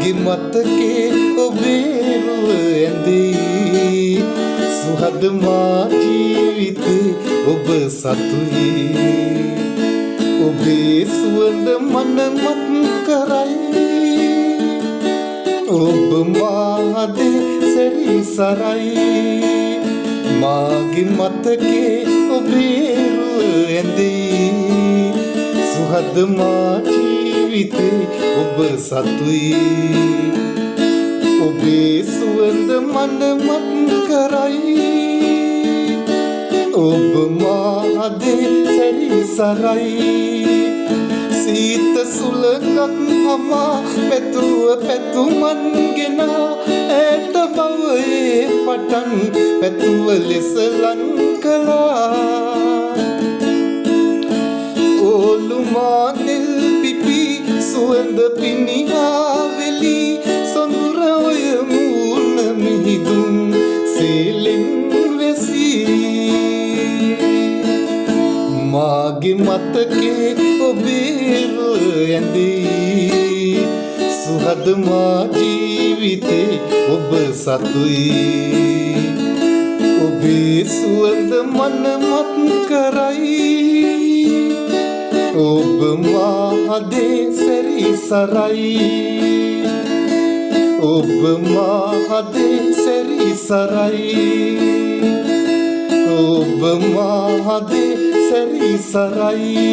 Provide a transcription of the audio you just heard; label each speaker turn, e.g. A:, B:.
A: මාගේ මතකේ ඔබේ රුව ඇඳේ සුහද මා ජීවිතේ ඔබ සතුයි ඔබේ සුවඳ මනමත් කරයි ඔබ මාදේ සැරිසරයි මාගේ මතකේ ඔබේ රුව ඇඳේ සුහද මා ජීවිතේ ඔබ සතුයි ඔබේ සුවඳ මනමත් කරයි ඔබ මාදේ සැරිසරයි සීත සුලකක් හමා පැතුව පැතුමන් ගෙනා ඇට බවයේ පටන් පැතුව ලෙස ලං කළා ඕලුමා නෙල් පිපි සුවඳ පිනිහා වෙලි සොඳුර ඔය මූණ මිහිදුම් සීලෙන් මාගේ මතකේ ඔබේ රුව ඇඳේ සුහද මා ජීවිතේ ඔබ සතුයි ඔබේ සුවඳ මනමත් කරයි ඔබ මාදේ සැරිසරයි ඔබ මාදේ සැරිසරයි ඔබ මාදේ සැරිසරයි